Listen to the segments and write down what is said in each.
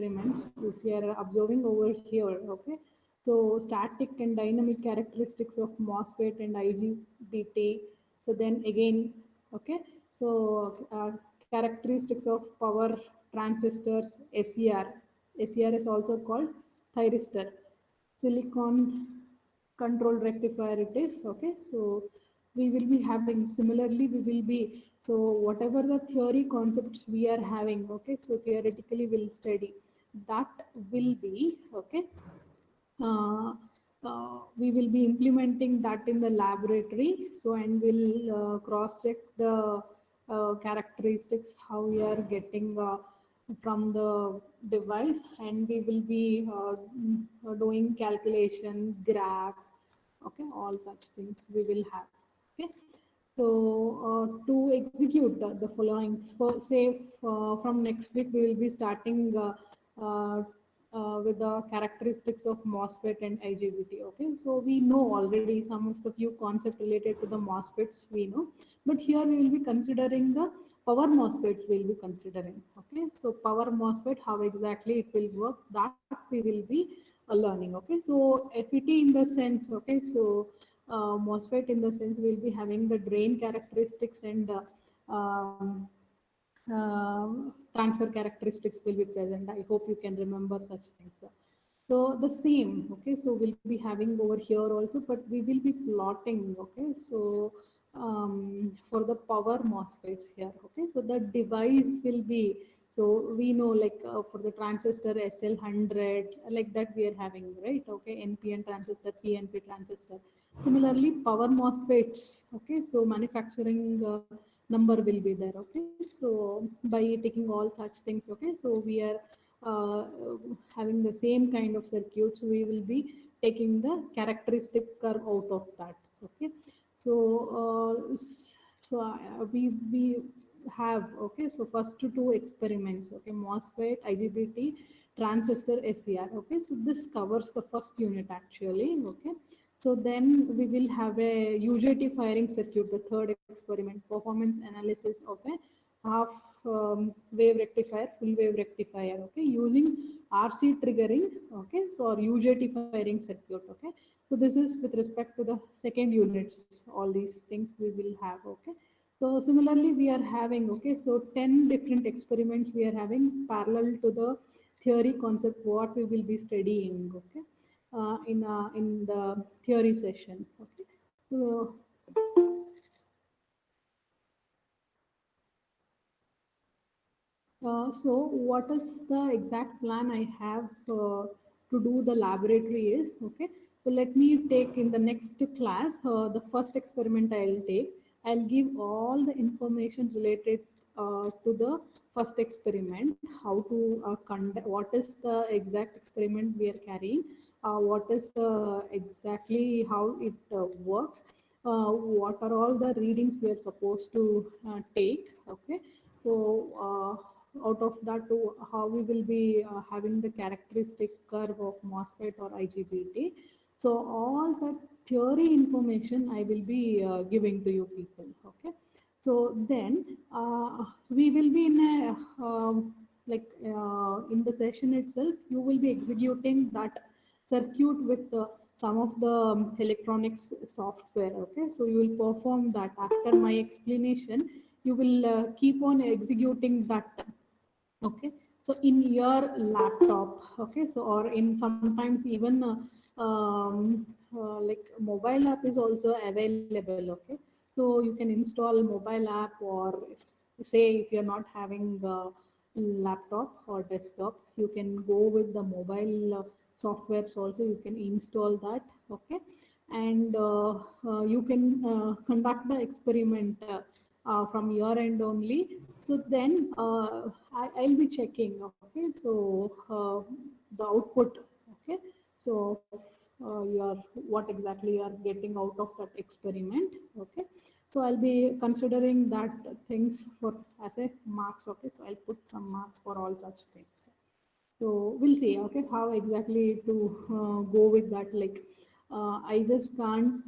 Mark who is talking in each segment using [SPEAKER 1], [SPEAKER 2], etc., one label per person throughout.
[SPEAKER 1] experiments. If you are observing over here, okay, so static and dynamic characteristics of MOSFET and IGBT. So then again, okay, so characteristics of power transistors, SER. SER is also called thyristor. Silicon control rectifier it is, okay. So we will be having, similarly we will be, so whatever the theory concepts we are having, okay, so theoretically we'll study that will be, okay, uh, we will be implementing that in the laboratory. So and we'll cross check the characteristics how we are getting from the device, and we will be doing calculation graphs, okay, all such things we will have, okay. So to execute the following, for say from next week we will be starting uh, with the characteristics of MOSFET and IGBT. Okay, so we know already some of the few concepts related to the MOSFETs we know, but here we will be considering the power MOSFETs. We will be considering. Okay, so power MOSFET, how exactly it will work, that we will be learning. Okay, so FET in the sense. Okay, so MOSFET in the sense we'll be having the drain characteristics and transfer characteristics will be present. I hope you can remember such things. So the same, okay, so we'll be having over here also, but we will be plotting, okay, so for the power MOSFETs here, okay, so the device will be, so we know like for the transistor SL100, like that we are having, right, okay, NPN transistor, PNP transistor. Similarly, power MOSFETs, okay, so manufacturing number will be there, okay, so by taking all such things, okay, so we are uh, having the same kind of circuits, we will be taking the characteristic curve out of that, okay. So we have, okay, so first two experiments, okay, MOSFET, IGBT, transistor, SCR, okay, so this covers the first unit actually, okay. So then we will have a UJT firing circuit, the third experiment, performance analysis of a half wave rectifier, full wave rectifier, okay, using RC triggering, okay, so or UJT firing circuit, okay. So this is with respect to the second units, all these things we will have, okay. So similarly, we are having, okay, so 10 different experiments we are having parallel to the theory concept what we will be studying, okay, in the theory session, okay. So so what is the exact plan I have to do the laboratory is, okay. So let me take in the next class, the first experiment I'll take. I'll give all the information related to the first experiment, how to conduct, what is the exact experiment we are carrying, what is the exactly how it works, what are all the readings we are supposed to take, okay. So out of that to how we will be having the characteristic curve of MOSFET or IGBT. So all that theory information I will be giving to you people. Okay. So then we will be in a in the session itself, you will be executing that circuit with some of the electronics software. Okay, so you will perform that after my explanation. You will keep on executing that, okay, so in your laptop, okay, so or in sometimes even like mobile app is also available, okay. So you can install mobile app, or say if you're not having the laptop or desktop, you can go with the mobile softwares also, you can install that, okay. And you can conduct the experiment from your end only. So then I'll be checking, okay, so the output, okay, so your what exactly you are getting out of that experiment, okay. So I'll be considering that things for as a marks, okay, so I'll put some marks for all such things. So we'll see, okay, how exactly to go with that. Like, I just can't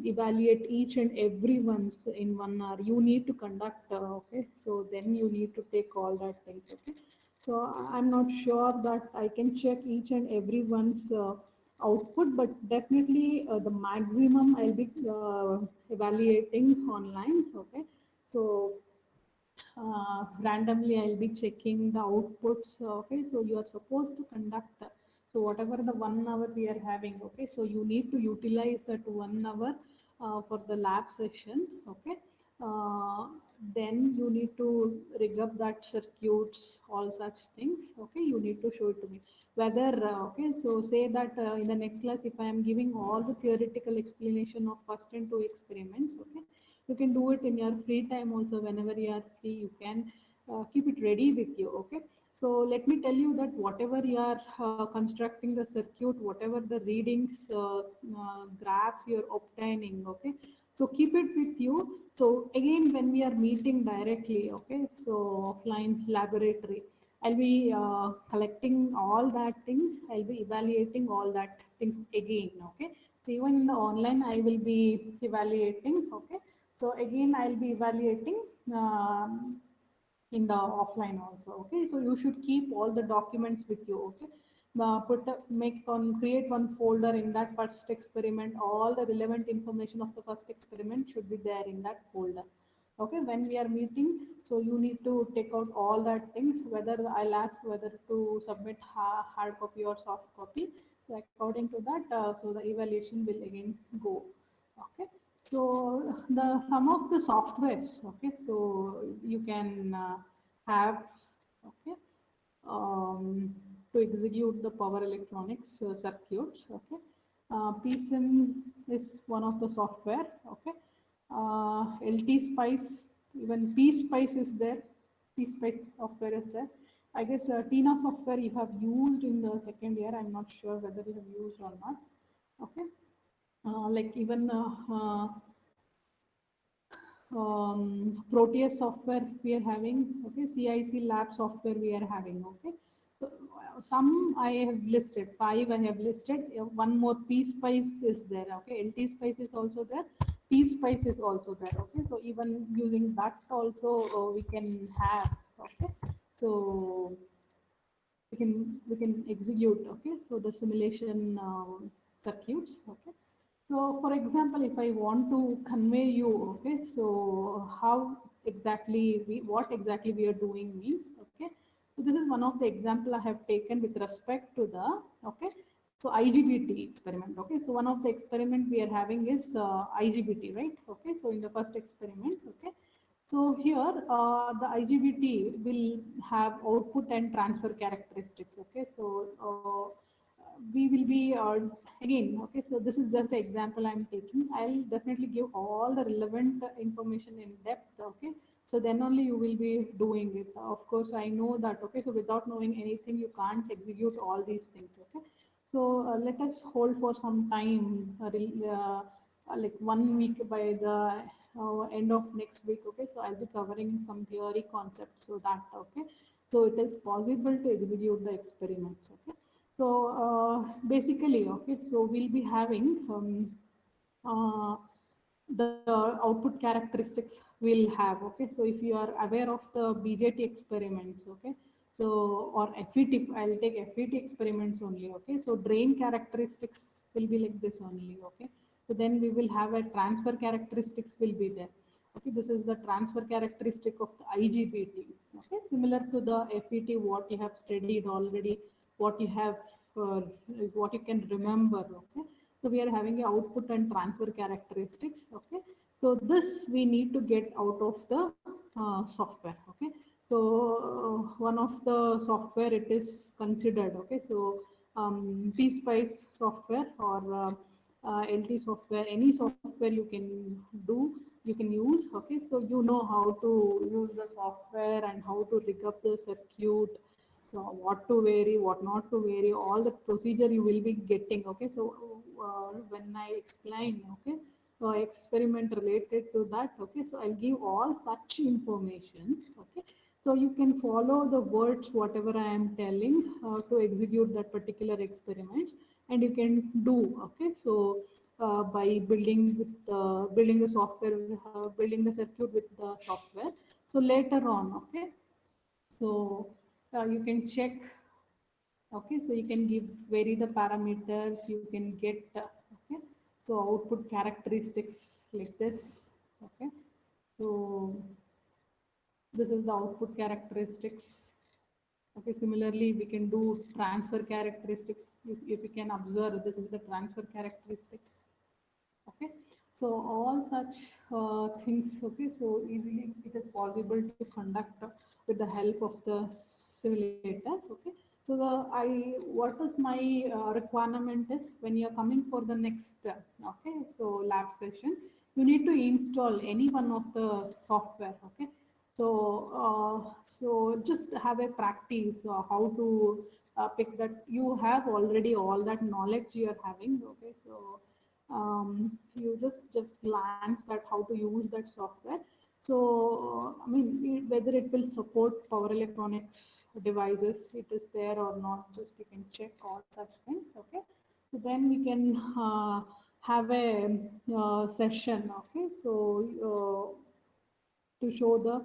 [SPEAKER 1] evaluate each and every one's in 1 hour. You need to conduct, okay. So then you need to take all that things, okay. So I'm not sure that I can check each and everyone's output, but definitely the maximum I'll be evaluating online. Okay, so randomly I'll be checking the outputs. Okay, so you are supposed to conduct. So whatever the 1 hour we are having, okay, so you need to utilize that 1 hour for the lab session. Okay, uh, then you need to rig up that circuits, all such things. Okay, you need to show it to me. Whether okay, so say that in the next class, if I am giving all the theoretical explanation of first and two experiments, okay, you can do it in your free time also. Whenever you are free, you can keep it ready with you. Okay, so let me tell you that whatever you are constructing the circuit, whatever the readings, graphs you're obtaining, okay, so keep it with you. So again, when we are meeting directly, okay, so offline laboratory, I'll be collecting all that things, I'll be evaluating all that things again. Okay, so even in the online I will be evaluating. Okay, so again, I'll be evaluating in the offline also. Okay, so you should keep all the documents with you. Okay, create one folder in that first experiment. All the relevant information of the first experiment should be there in that folder. Okay, when we are meeting, so you need to take out all that things. Whether I'll ask whether to submit hard copy or soft copy. So according to that, so the evaluation will again go. Okay, so the some of the softwares, okay, so you can have, okay, um, to execute the power electronics circuits. Okay, PSIM is one of the software. Okay, LT Spice, even PSpice is there. PSpice software is there. I guess TINA software you have used in the second year. I'm not sure whether you have used or not. Okay, like even Proteus software we are having. Okay, CIC lab software we are having. Okay, so some I have listed, 5 I have listed. One more PSpice is there. Okay, LT Spice is also there. PSpice is also there. Okay, so even using that also we can have. Okay, so we can execute. Okay, so the simulation circuits. Okay, so for example, if I want to convey you, okay, so how exactly what exactly we are doing means. Okay, so this is one of the example I have taken with respect to the, okay, so IGBT experiment. Okay, so one of the experiment we are having is IGBT, right? Okay, so in the first experiment. Okay, so here the IGBT will have output and transfer characteristics. Okay, so we will be again. Okay, so this is just an example I'm taking. I'll definitely give all the relevant information in depth. Okay, so then only you will be doing it. Of course, I know that. Okay, so without knowing anything, you can't execute all these things. Okay, so let us hold for some time, like 1 week by the end of next week. Okay, so I'll be covering some theory concepts so that, okay, so it is possible to execute the experiments. Okay, so basically, okay, so we'll be having uh, the output characteristics will have. Okay, so if you are aware of the BJT experiments, okay, so or FET, I'll take FET experiments only. Okay, so drain characteristics will be like this only. Okay, so then we will have a transfer characteristics will be there. Okay, this is the transfer characteristic of the IGBT. Okay, similar to the FET what you have studied already, what you have uh, what you can remember. Okay, so we are having a output and transfer characteristics. Okay, so this we need to get out of the software. Okay, so one of the software it is considered. Okay, so PSpice software or LT software, any software you can do, you can use. Okay, so you know how to use the software and how to rig up the circuit, so what to vary, what not to vary, all the procedure you will be getting. Okay, so when I explain, okay, so experiment related to that. Okay, so I'll give all such informations. Okay, so you can follow the words whatever I am telling to execute that particular experiment, and you can do. Okay, so by building the software, building the circuit with the software. So later on, okay, so you can check. Okay, so you can give vary the parameters, you can get okay, so output characteristics like this. Okay, so this is the output characteristics. Okay, similarly we can do transfer characteristics. If you can observe, this is the transfer characteristics. Okay, so all such things. Okay, so easily it is possible to conduct with the help of the simulator. Okay, so the I what is my requirement is, when you are coming for the next okay, so lab session, you need to install any one of the software. Okay, so so just have a practice how to pick that. You have already all that knowledge you are having. Okay, so you just glance that how to use that software. So I mean, whether it will support power electronics devices, it is there or not, just you can check all such things. Okay, so then we can have a session. Okay, so to show the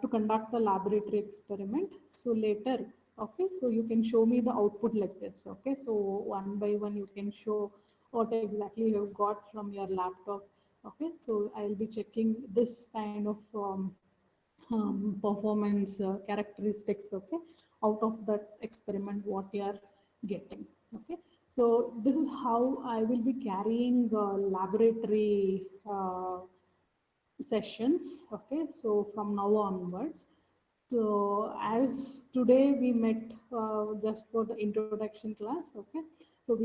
[SPEAKER 1] to conduct the laboratory experiment. So later, okay, so you can show me the output like this. Okay, so one by one you can show what exactly you have got from your laptop. Okay, so I'll be checking this kind of performance characteristics. Okay, out of that experiment what you are getting. Okay, so this is how I will be carrying laboratory sessions. Okay, so from now onwards, so as today we met just for the introduction class. Okay, so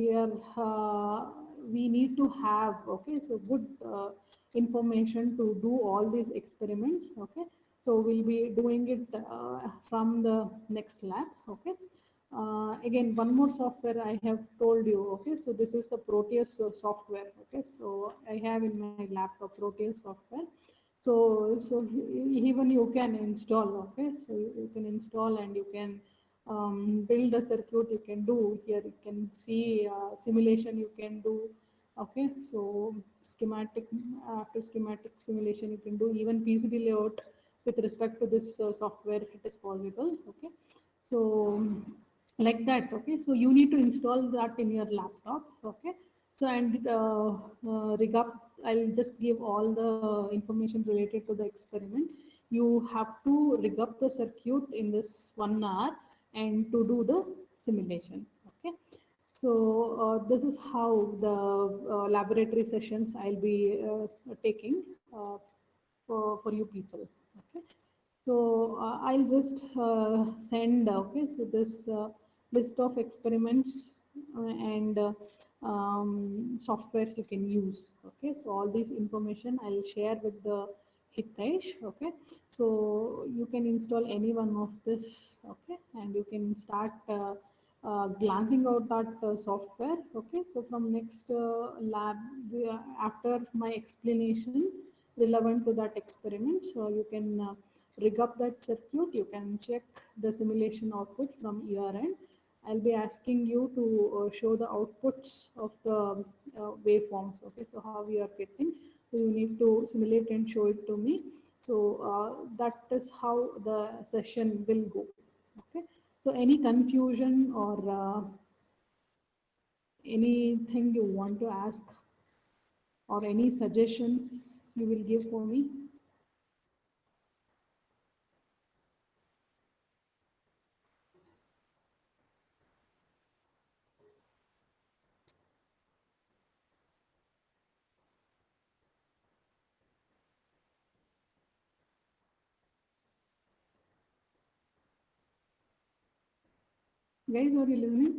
[SPEAKER 1] we need to have, okay, so good information to do all these experiments. Okay, so we'll be doing it from the next lab. Okay, again, one more software I have told you. Okay, so this is the Proteus software. Okay, so I have in my laptop Proteus software. So even you can install. Okay, so you can install and you can build a circuit. You can do here. You can see simulation. You can do. Okay, so schematic, after schematic simulation you can do even PCB layout with respect to this software if it is possible. Okay, so like that. Okay, so you need to install that in your laptop. Okay, so and rig up, I'll just give all the information related to the experiment. You have to rig up the circuit in this 1 hour and to do the simulation. Okay, so this is how the laboratory sessions I'll be taking for you people. Okay, so I'll just send. Okay, so this list of experiments and softwares you can use. Okay, so all this information I'll share with the Hitesh. Okay, so you can install any one of this. Okay, and you can start glancing out that software. Okay, so from next lab, after my explanation relevant to that experiment, so you can rig up that circuit. You can check the simulation outputs from your end. I'll be asking you to show the outputs of the waveforms. Okay, so how you are getting. So you need to simulate and show it to me. So that is how the session will go. Okay, so any confusion or anything you want to ask or any suggestions you will give for me? Guys, are you listening?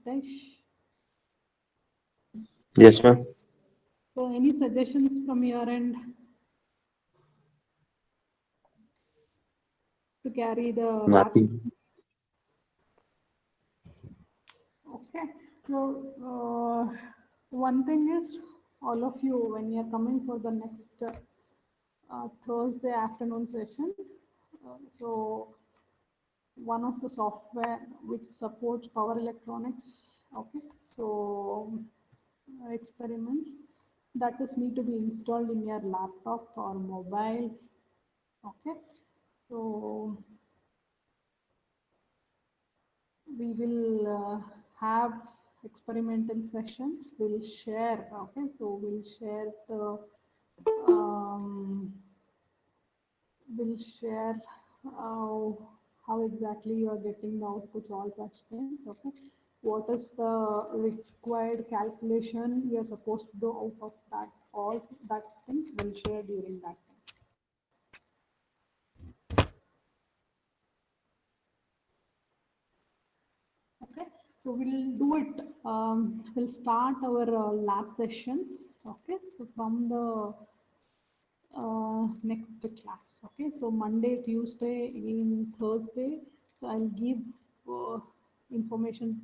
[SPEAKER 1] Hitesh?
[SPEAKER 2] Yes, ma'am.
[SPEAKER 1] So any suggestions from your end to carry the lab?
[SPEAKER 2] Nothing.
[SPEAKER 1] Okay, so one thing is, all of you, when you're coming for the next Thursday afternoon session. So one of the software which supports power electronics. Okay, so experiments that is need to be installed in your laptop or mobile. Okay, so we will have experimental sessions. We'll share. Okay, so we'll share the um, will share how exactly you are getting the outputs, all such things. Okay, what is the required calculation you are supposed to do out of that, all that things will share during that time. Okay, so we'll do it. We'll start our lab sessions. Okay, so from the next class. Okay, so Monday, Tuesday, in Thursday. So I'll give information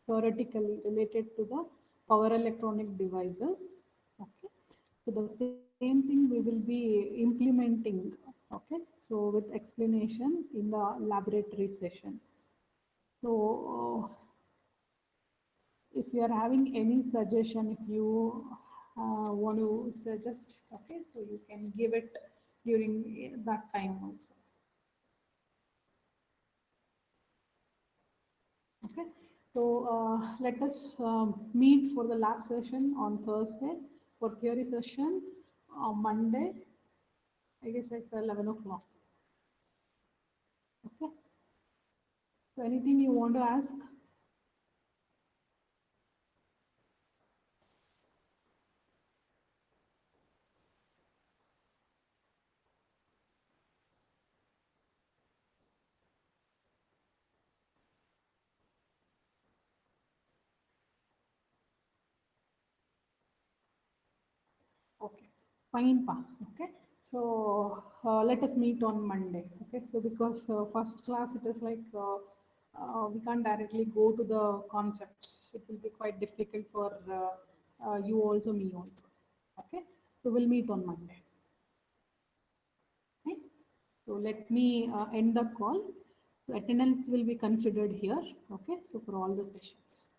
[SPEAKER 1] theoretically related to the power electronic devices. Okay, so the same thing we will be implementing. Okay, so with explanation in the laboratory session. So if you are having any suggestion, if you want to suggest, okay, so you can give it during that time also. Okay, so let us meet for the lab session on Thursday, for theory session on Monday, I guess at 11 o'clock. Okay, so anything you want to ask? Okay, fine, pa. Okay, so let us meet on Monday. Okay, so because first class it is like we can't directly go to the concepts. It will be quite difficult for you also, me also. Okay, so we'll meet on Monday. Okay, so let me end the call. So attendance will be considered here. Okay, so for all the sessions.